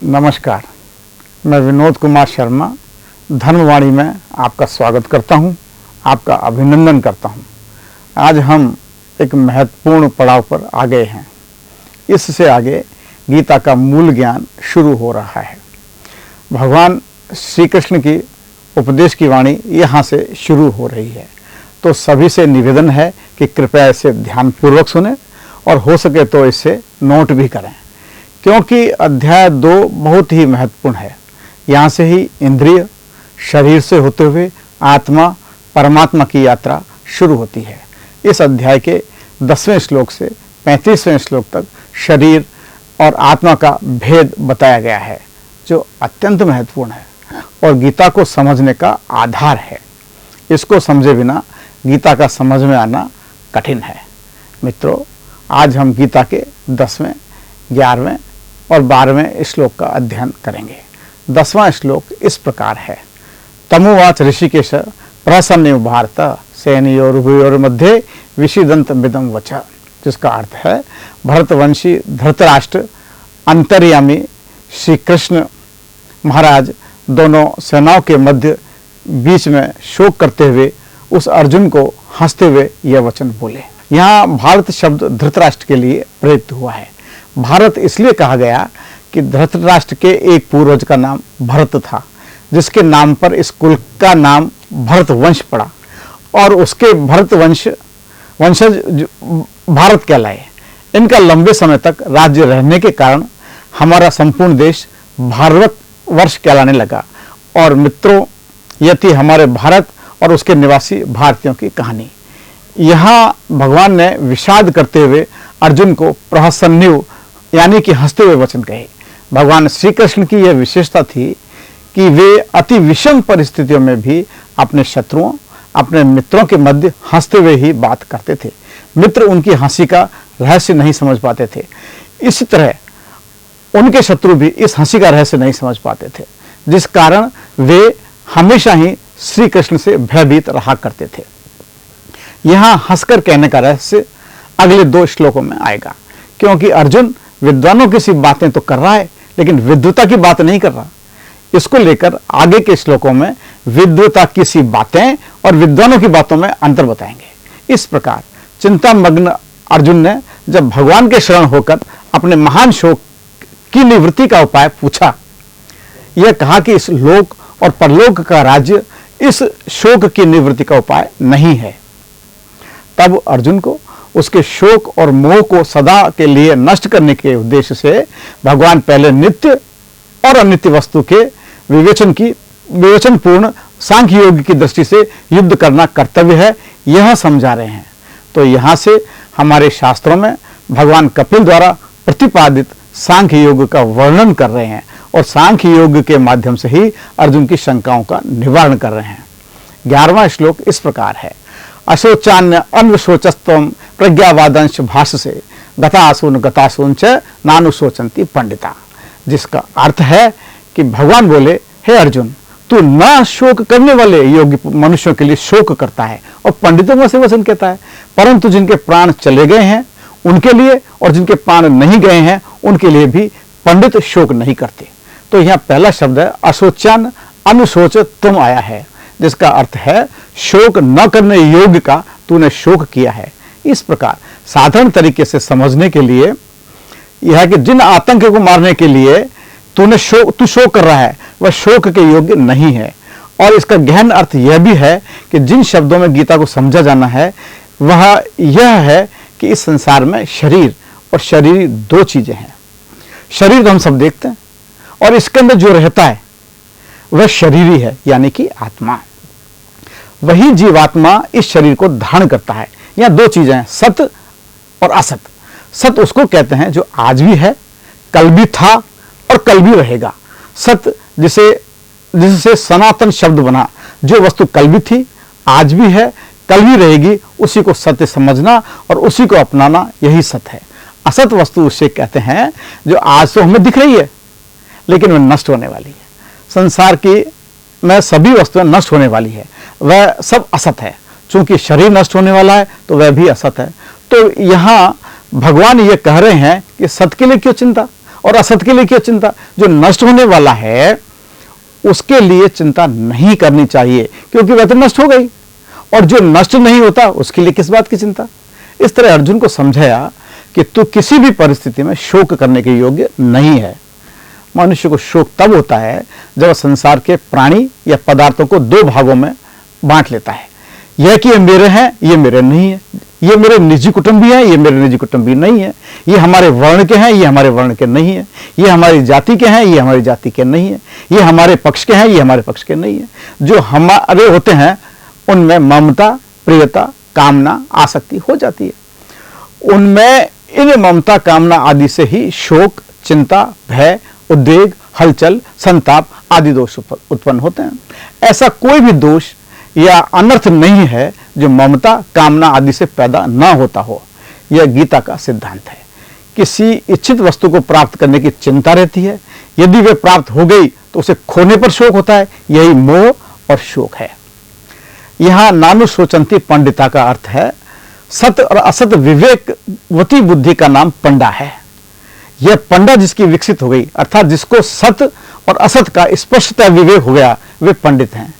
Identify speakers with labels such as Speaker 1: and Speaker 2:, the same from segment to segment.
Speaker 1: नमस्कार, मैं विनोद कुमार शर्मा धर्मवाणी में आपका स्वागत करता हूं, आपका अभिनंदन करता हूं। आज हम एक महत्वपूर्ण पड़ाव पर आ गए हैं। इससे आगे गीता का मूल ज्ञान शुरू हो रहा है। भगवान श्री कृष्ण की उपदेश की वाणी यहाँ से शुरू हो रही है, तो सभी से निवेदन है कि कृपया इसे ध्यानपूर्वक सुने और हो सके तो इसे नोट भी करें, क्योंकि अध्याय 2 बहुत ही महत्वपूर्ण है। यहाँ से ही इंद्रिय शरीर से होते हुए आत्मा परमात्मा की यात्रा शुरू होती है। इस अध्याय के 10वें श्लोक से 35वें श्लोक तक शरीर और आत्मा का भेद बताया गया है, जो अत्यंत महत्वपूर्ण है और गीता को समझने का आधार है। इसको समझे बिना गीता का समझ में आना कठिन है। मित्रों, आज हम गीता के 10वें, 11वें और 12वें श्लोक का अध्ययन करेंगे। 10वां श्लोक इस प्रकार है। तमुवाच ऋषिकेश प्रसन्न भारत सेनयोरुभयोर मध्ये विषिदंत विदम वच, जिसका अर्थ है भरतवंशी धृतराष्ट्र अंतर्यामी श्री कृष्ण महाराज दोनों सेनाओं के मध्य बीच में शोक करते हुए उस अर्जुन को हंसते हुए यह वचन बोले। यहाँ भारत शब्द धृतराष्ट्र के लिए प्रयुक्त हुआ है। भारत इसलिए कहा गया कि धृतराष्ट्र के एक पूर्वज का नाम भरत था, जिसके नाम पर इस कुल का नाम भरत वंश पड़ा और उसके भरत वंशज भारत कहलाए। इनका लंबे समय तक राज्य रहने के कारण हमारा संपूर्ण देश भारत वर्ष कहलाने लगा। और मित्रों, यह थी हमारे भारत और उसके निवासी भारतीयों की कहानी। यहाँ भगवान ने विषाद करते हुए अर्जुन को प्रहसन्यु यानी कि हंसते हुए वचन कहे। भगवान श्री कृष्ण की यह विशेषता थी कि वे अति विषम परिस्थितियों में भी अपने शत्रुओं, अपने मित्रों के मध्य हंसते हुए ही बात करते थे। मित्र उनकी हंसी का रहस्य नहीं समझ पाते थे, इसी तरह उनके शत्रु भी इस हंसी का रहस्य नहीं समझ पाते थे, जिस कारण वे हमेशा ही श्री कृष्ण से भयभीत रहा करते थे। यहाँ हंसकर कहने का रहस्य अगले 2 श्लोकों में आएगा, क्योंकि अर्जुन विद्वानों की सी बातें तो कर रहा है, लेकिन विद्वता की बात नहीं कर रहा। इसको लेकर आगे के श्लोकों में विद्वता की सी बातें और विद्वानों की बातों में अंतर बताएंगे। इस प्रकार चिंतामग्न अर्जुन ने जब भगवान के शरण होकर अपने महान शोक की निवृत्ति का उपाय पूछा, यह कहा कि इस लोक और परलोक का राज्य इस शोक की निवृत्ति का उपाय नहीं है। तब अर्जुन को उसके शोक और मोह को सदा के लिए नष्ट करने के उद्देश्य से भगवान पहले नित्य और अनित्य वस्तु के विवेचनपूर्ण सांख्य योग की दृष्टि से युद्ध करना कर्तव्य है, यह समझा रहे हैं। तो यहाँ से हमारे शास्त्रों में भगवान कपिल द्वारा प्रतिपादित सांख्य योग का वर्णन कर रहे हैं और सांख्य योग के माध्यम से ही अर्जुन की शंकाओं का निवारण कर रहे हैं। 11वां श्लोक इस प्रकार है। अशोचान्य अन्वशोचस्तम प्रज्ञावादंश भाष्य से गतासून च नानुशोचंती पंडिता, जिसका अर्थ है कि भगवान बोले, हे अर्जुन, तू न शोक करने वाले योग्य मनुष्यों के लिए शोक करता है और पंडितों का से वचन कहता है, परंतु जिनके प्राण चले गए हैं उनके लिए और जिनके प्राण नहीं गए हैं उनके लिए भी पंडित शोक नहीं करते। तो यहाँ पहला शब्द है अशोचान अनुशोच तुम आया है, जिसका अर्थ है शोक न करने योग्य का तूने शोक किया है। इस प्रकार साधारण तरीके से समझने के लिए यह है कि जिन आतंक को मारने के लिए तू शोक कर रहा है वह शोक के योग्य नहीं है। और इसका गहन अर्थ यह भी है कि जिन शब्दों में गीता को समझा जाना है वह यह है कि इस संसार में शरीर और शरीर 2 चीजें हैं। शरीर तो हम सब देखते हैं और इसके अंदर जो रहता है वह शरीर ही है, यानी कि आत्मा। वही जीवात्मा इस शरीर को धारण करता है। यहाँ 2 चीजें हैं, सत और असत। सत उसको कहते हैं जो आज भी है, कल भी था और कल भी रहेगा। सत जिससे सनातन शब्द बना, जो वस्तु कल भी थी, आज भी है, कल भी रहेगी, उसी को सत्य समझना और उसी को अपनाना, यही सत है। असत वस्तु उसे कहते हैं जो आज तो हमें दिख रही है लेकिन वह नष्ट होने वाली है। संसार की में सभी वस्तुएं नष्ट होने वाली है, वह सब असत है। चूंकि शरीर नष्ट होने वाला है तो वह भी असत है। तो यहाँ भगवान ये कह रहे हैं कि सत के लिए क्यों चिंता और असत के लिए क्या चिंता? जो नष्ट होने वाला है उसके लिए चिंता नहीं करनी चाहिए, क्योंकि वह तो नष्ट हो गई, और जो नष्ट नहीं होता उसके लिए किस बात की चिंता? इस तरह अर्जुन को समझाया कि तू किसी भी परिस्थिति में शोक करने के योग्य नहीं है। मनुष्य को शोक तब होता है जब संसार के प्राणी या पदार्थों को दो भागों में बांट लेता है, यह कि ये मेरे हैं, ये मेरे नहीं है, ये मेरे निजी कुटुंबी हैं, ये मेरे निजी कुटुंबी नहीं है, ये हमारे वर्ण के हैं, ये हमारे वर्ण के नहीं है, ये हमारी जाति के हैं, ये हमारी जाति के नहीं है, ये हमारे पक्ष के हैं, ये हमारे पक्ष के नहीं है। जो हमारे होते हैं उनमें ममता, प्रियता, कामना, आसक्ति हो जाती है। उनमें इन ममता, कामना आदि से ही शोक, चिंता, भय, उद्वेग, हलचल, संताप आदि दोष उत्पन्न होते हैं। ऐसा कोई भी दोष या अनर्थ नहीं है जो ममता, कामना आदि से पैदा न होता हो। यह गीता का सिद्धांत है। किसी इच्छित वस्तु को प्राप्त करने की चिंता रहती है, यदि वे प्राप्त हो गई तो उसे खोने पर शोक होता है। यही मोह और शोक है। यहां नानु शोचंती पंडिता का अर्थ है सत्य और असत विवेकवती बुद्धि का नाम पंडा है। यह पंडा जिसकी विकसित हो गई, अर्थात जिसको सत्य और असत का स्पष्टतः विवेक हो गया, वे पंडित हैं।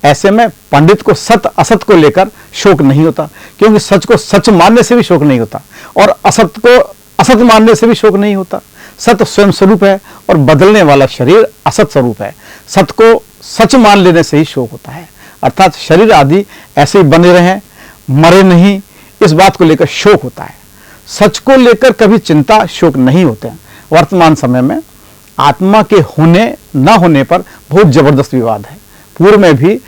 Speaker 1: ऐसे में पंडित को सत्य असत को लेकर शोक नहीं होता, क्योंकि सच को सच मानने से भी शोक नहीं होता और असत को असत मानने से भी शोक नहीं होता। सत्य स्वयं स्वरूप है और बदलने वाला शरीर असत स्वरूप है। सत्य को सच मान लेने से ही शोक होता है, अर्थात शरीर आदि ऐसे ही बने रहें, मरे नहीं, इस बात को लेकर शोक होता है। सच को लेकर कभी चिंता, शोक नहीं होते हैं। वर्तमान समय में आत्मा के होने न होने पर बहुत जबरदस्त विवाद है। पूर्व में भी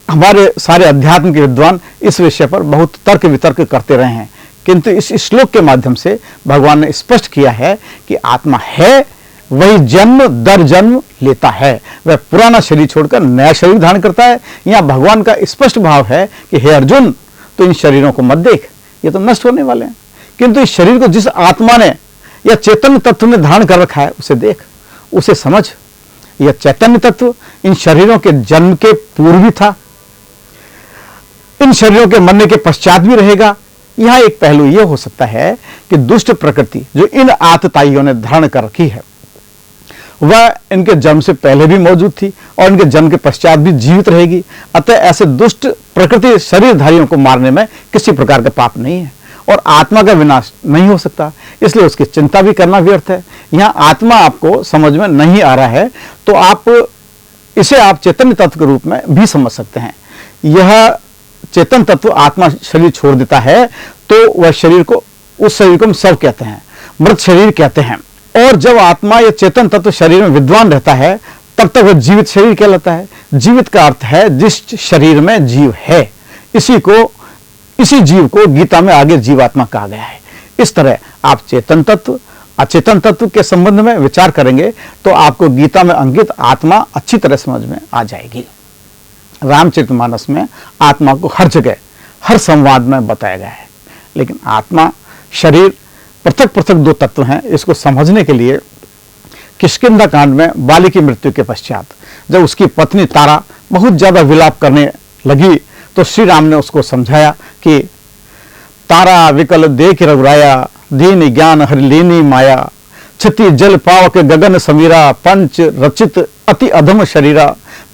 Speaker 1: हमारे सारे अध्यात्म के विद्वान इस विषय पर बहुत तर्क वितर्क करते रहे हैं, किंतु इस श्लोक के माध्यम से भगवान ने स्पष्ट किया है कि आत्मा है, वही जन्म दर जन्म लेता है, वह पुराना शरीर छोड़कर नया शरीर धारण करता है। यहाँ भगवान का स्पष्ट भाव है कि हे अर्जुन, तो इन शरीरों को मत देख, ये तो नष्ट होने वाले हैं, किंतु इस शरीर को जिस आत्मा ने या चैतन्य तत्व ने धारण कर रखा है उसे देख, उसे समझ। यह चैतन्य तत्व इन शरीरों के जन्म के पूर्व भी था, इन शरीरों के मरने के पश्चात भी रहेगा। यहां एक पहलू यह हो सकता है कि दुष्ट प्रकृति जो इन आतताइयों ने धारण कर रखी है वह इनके जन्म से पहले भी मौजूद थी और इनके जन्म के पश्चात भी जीवित रहेगी। अतः ऐसे दुष्ट प्रकृति शरीरधारियों को मारने में किसी प्रकार का पाप नहीं है और आत्मा का विनाश नहीं हो सकता, इसलिए उसकी चिंता भी करना व्यर्थ है। यहाँ आत्मा आपको समझ में नहीं आ रहा है तो आप इसे आप चैतन्य तत्व के रूप में भी समझ सकते हैं। यह चेतन तत्व आत्मा शरीर छोड़ देता है तो वह शरीर को, उस शरीर को हम शव कहते हैं, मृत शरीर कहते हैं। और जब आत्मा या चेतन तत्व शरीर में विद्वान रहता है तब तक वह जीवित शरीर कहलाता है। जीवित का अर्थ है जिस शरीर में जीव है, इसी जीव को गीता में आगे जीवात्मा कहा गया है। इस तरह आप चेतन तत्व, अचेतन तत्व के संबंध में विचार करेंगे तो आपको गीता में अंकित आत्मा अच्छी तरह समझ में आ जाएगी। रामचरितमानस में आत्मा को हर जगह, हर संवाद में बताया गया है, लेकिन आत्मा, शरीर पृथक पृथक दो तत्व हैं। इसको समझने के लिए किष्किंधा कांड में बाली की मृत्यु के पश्चात जब उसकी पत्नी तारा बहुत ज्यादा विलाप करने लगी तो श्री राम ने उसको समझाया कि तारा विकल देख रघुराया, दीन ज्ञान हरि लीनी माया, क्षति जल पावक गगन समीरा, पंच रचित अति अधम शरीरा,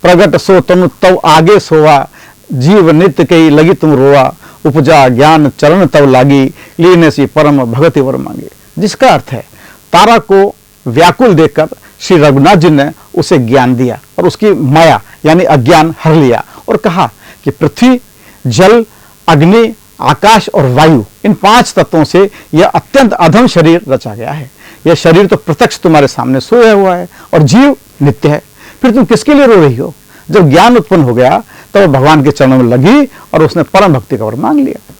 Speaker 1: प्रगट सो तनु तव आगे सोवा, जीव नित्य कई लगी तुम रोआ, उपजा ज्ञान चरण तव लागी, लीने सी परम भगति वर मांगे। जिसका अर्थ है तारा को व्याकुल देखकर श्री रघुनाथ जी ने उसे ज्ञान दिया और उसकी माया यानी अज्ञान हर लिया और कहा कि पृथ्वी, जल, अग्नि, आकाश और वायु, इन 5 तत्वों से यह अत्यंत अधम शरीर रचा गया है। यह शरीर तो प्रत्यक्ष तुम्हारे सामने सोया हुआ है और जीव नित्य है, फिर तुम किसके लिए रो रही हो? जब ज्ञान उत्पन्न हो गया तब तो भगवान के चरणों में लगी और उसने परम भक्ति का वर मांग लिया।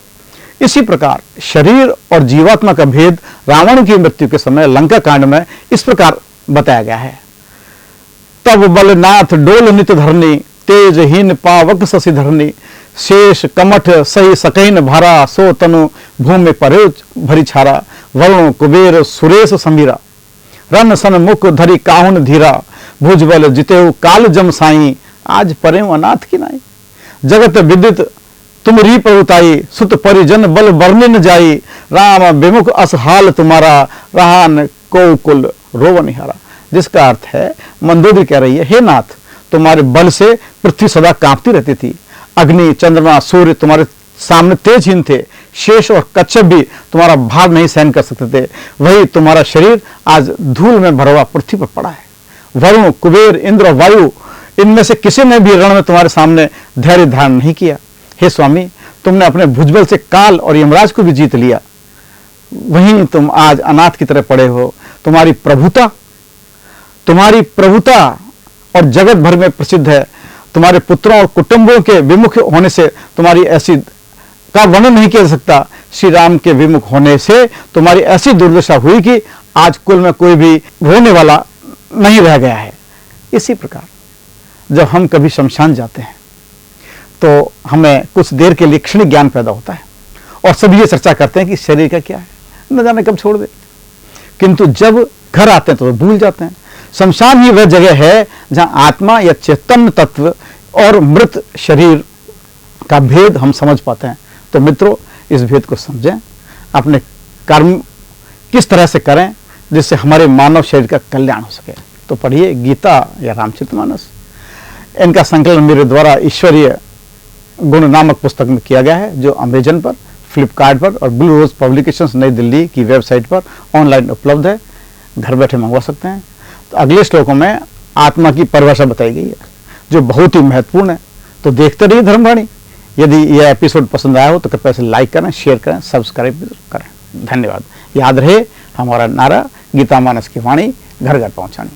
Speaker 1: इसी प्रकार शरीर और जीवात्मा का भेद रावण की मृत्यु के समय लंका कांड में इस प्रकार बताया गया है। तब बलनाथ डोल नित धरनी, तेजहीन पावक शशि धरनी, शेष कमठ सही सकैन भारा, सो तनु भूमि परे भरी छारा, वरुण कुबेर सुरेश समीरा, रन सन मुख धरी काहुन धीरा, भुजबल जितेऊ काल जम साई, आज परे अनाथ की नाई, जगत विदित तुमरी प्रभुताई, सुत परिजन बल बरने न जाई, राम विमुख असहाल तुम्हारा, रहान को कुल रोव नहीं हारा, जिसका अर्थ है मंदोदरी कह रही है, हे नाथ, तुम्हारे बल से पृथ्वी सदा कांपती रहती थी, अग्नि, चंद्रमा, सूर्य तुम्हारे सामने तेजहीन थे, शेष और कच्छप भी तुम्हारा भार नहीं सहन कर सकते थे, वही तुम्हारा शरीर आज धूल में भरा हुआ पृथ्वी पर पड़ा है। वरुण, कुबेर, इंद्र और वायु, इनमें से किसी ने भी रण में तुम्हारे सामने धैर्य धारण नहीं किया। हे स्वामी, तुमने अपने भुजबल से काल और यमराज को भी जीत लिया, वहीं तुम आज अनाथ की तरह पड़े हो। तुम्हारी प्रभुता और जगत भर में प्रसिद्ध है। तुम्हारे पुत्रों और कुटुंबों के विमुख होने से तुम्हारी ऐसी का वर्णन नहीं किया जा सकता। श्री राम के विमुख होने से तुम्हारी ऐसी दुर्दशा हुई कि आज कुल में कोई भी रोने वाला नहीं रह गया है। इसी प्रकार जब हम कभी शमशान जाते हैं तो हमें कुछ देर के लिए क्षणिक ज्ञान पैदा होता है और सभी ये चर्चा करते हैं कि शरीर का क्या है, न जाने कब छोड़ दे, किंतु जब घर आते हैं तो भूल जाते हैं। शमशान ही वह जगह है जहां आत्मा या चैतन्य तत्व और मृत शरीर का भेद हम समझ पाते हैं। तो मित्रों, इस भेद को समझें, अपने कर्म किस तरह से करें जिससे हमारे मानव शरीर का कल्याण हो सके। तो पढ़िए गीता या रामचरितमानस। इनका संकलन मेरे द्वारा ईश्वरीय गुण नामक पुस्तक में किया गया है, जो अमेजन पर, फ्लिपकार्ट पर और ब्लू रोज पब्लिकेशंस नई दिल्ली की वेबसाइट पर ऑनलाइन उपलब्ध है, घर बैठे मंगवा सकते हैं। तो अगले श्लोकों में आत्मा की परिभाषा बताई गई है, जो बहुत ही महत्वपूर्ण है। तो देखते रहिए धर्मवाणी। यदि यह एपिसोड पसंद आया हो तो कृपया से लाइक करें, शेयर करें, सब्सक्राइब करें। धन्यवाद। याद रहे हमारा नारा, गीता मानस की वाणी घर घर पहुंचानी।